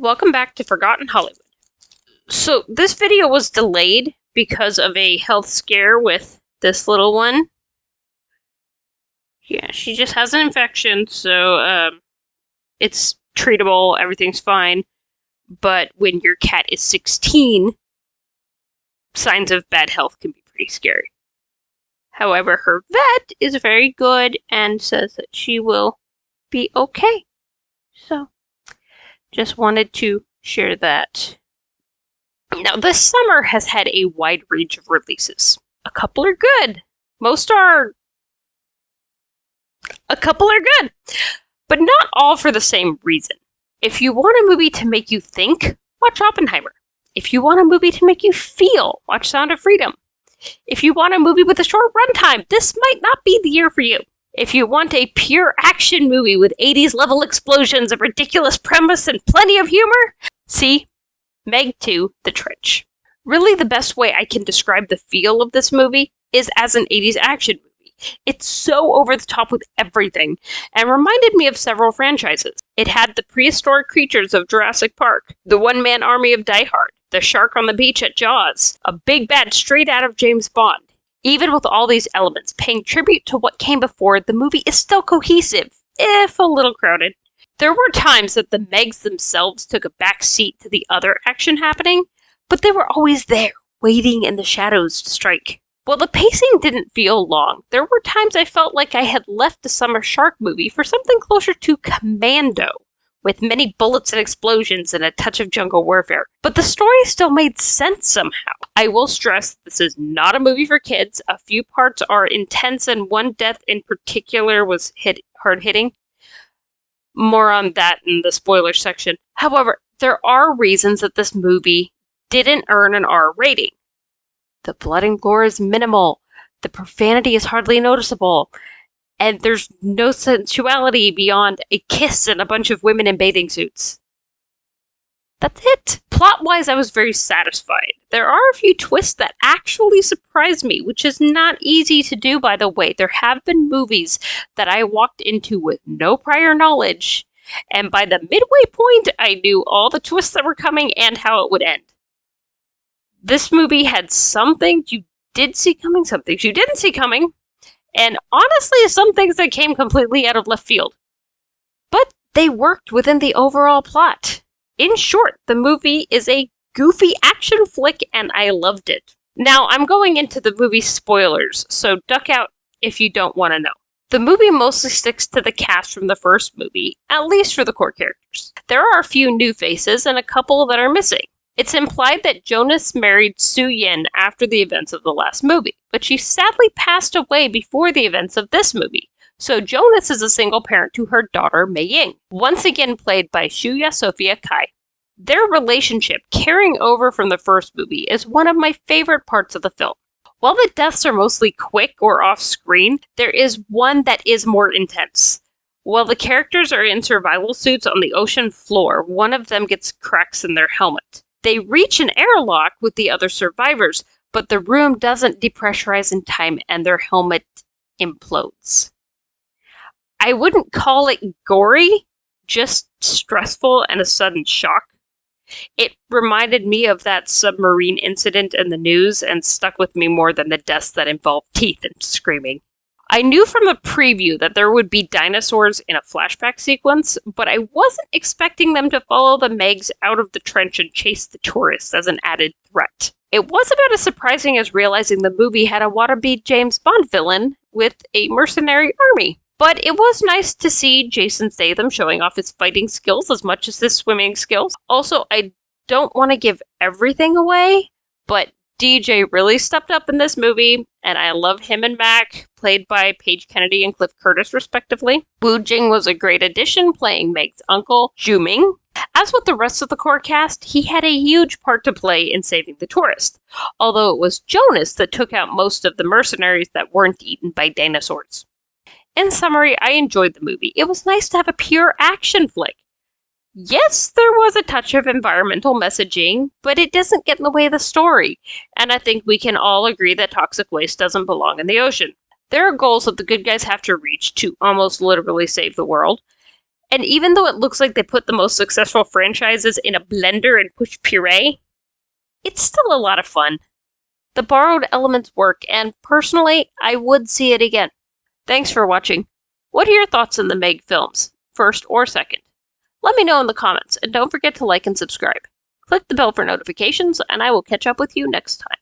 Welcome back to Forgotten Hollywood. So this video was delayed because of a health scare with this little one. Yeah, she just has an infection, so it's treatable, everything's fine. But when your cat is 16, signs of bad health can be pretty scary. However, her vet is very good and says that she will be okay. So, just wanted to share that. Now, this summer has had a wide range of releases. A couple are good. A couple are good. But not all for the same reason. If you want a movie to make you think, watch Oppenheimer. If you want a movie to make you feel, watch Sound of Freedom. If you want a movie with a short runtime, this might not be the year for you. If you want a pure action movie with 80s level explosions, a ridiculous premise, and plenty of humor, see MEG 2, The Trench. Really, the best way I can describe the feel of this movie is as an 80s action movie. It's so over the top with everything, and reminded me of several franchises. It had the prehistoric creatures of Jurassic Park, the one-man army of Die Hard, the shark on the beach at Jaws, a big bad straight out of James Bond. Even with all these elements paying tribute to what came before, the movie is still cohesive, if a little crowded. There were times that the Megs themselves took a back seat to the other action happening, but they were always there, waiting in the shadows to strike. While the pacing didn't feel long, there were times I felt like I had left a summer shark movie for something closer to Commando, with many bullets and explosions and a touch of jungle warfare. But the story still made sense somehow. I will stress this is not a movie for kids. A few parts are intense and one death in particular was hard-hitting. More on that in the spoiler section. However, there are reasons that this movie didn't earn an R rating. The blood and gore is minimal. The profanity is hardly noticeable. And there's no sensuality beyond a kiss and a bunch of women in bathing suits. That's it. Plot-wise, I was very satisfied. There are a few twists that actually surprised me, which is not easy to do, by the way. There have been movies that I walked into with no prior knowledge, and by the midway point, I knew all the twists that were coming and how it would end. This movie had some things you did see coming, some things you didn't see coming, and honestly, some things that came completely out of left field. But they worked within the overall plot. In short, the movie is a goofy action flick, and I loved it. Now, I'm going into the movie spoilers, so duck out if you don't want to know. The movie mostly sticks to the cast from the first movie, at least for the core characters. There are a few new faces and a couple that are missing. It's implied that Jonas married Su Yin after the events of the last movie, but she sadly passed away before the events of this movie. So Jonas is a single parent to her daughter Mei Ying, once again played by Shuya Sophia Kai. Their relationship, carrying over from the first movie, is one of my favorite parts of the film. While the deaths are mostly quick or off-screen, there is one that is more intense. While the characters are in survival suits on the ocean floor, one of them gets cracks in their helmet. They reach an airlock with the other survivors, but the room doesn't depressurize in time and their helmet implodes. I wouldn't call it gory, just stressful and a sudden shock. It reminded me of that submarine incident in the news and stuck with me more than the deaths that involved teeth and screaming. I knew from the preview that there would be dinosaurs in a flashback sequence, but I wasn't expecting them to follow the Megs out of the trench and chase the tourists as an added threat. It was about as surprising as realizing the movie had a wannabe James Bond villain with a mercenary army. But it was nice to see Jason Statham showing off his fighting skills as much as his swimming skills. Also, I don't want to give everything away, but DJ really stepped up in this movie, and I love him and Mac, played by Paige Kennedy and Cliff Curtis, respectively. Wu Jing was a great addition, playing Meg's uncle, Zhu Ming. As with the rest of the core cast, he had a huge part to play in saving the tourist, although it was Jonas that took out most of the mercenaries that weren't eaten by dinosaurs. In summary, I enjoyed the movie. It was nice to have a pure action flick. Yes, there was a touch of environmental messaging, but it doesn't get in the way of the story, and I think we can all agree that toxic waste doesn't belong in the ocean. There are goals that the good guys have to reach to almost literally save the world, And even though it looks like they put the most successful franchises in a blender and pushed puree, it's still a lot of fun. The borrowed elements work, and personally, I would see it again. Thanks for watching. What are your thoughts on the MEG films, first or second? Let me know in the comments, and don't forget to like and subscribe. Click the bell for notifications, and I will catch up with you next time.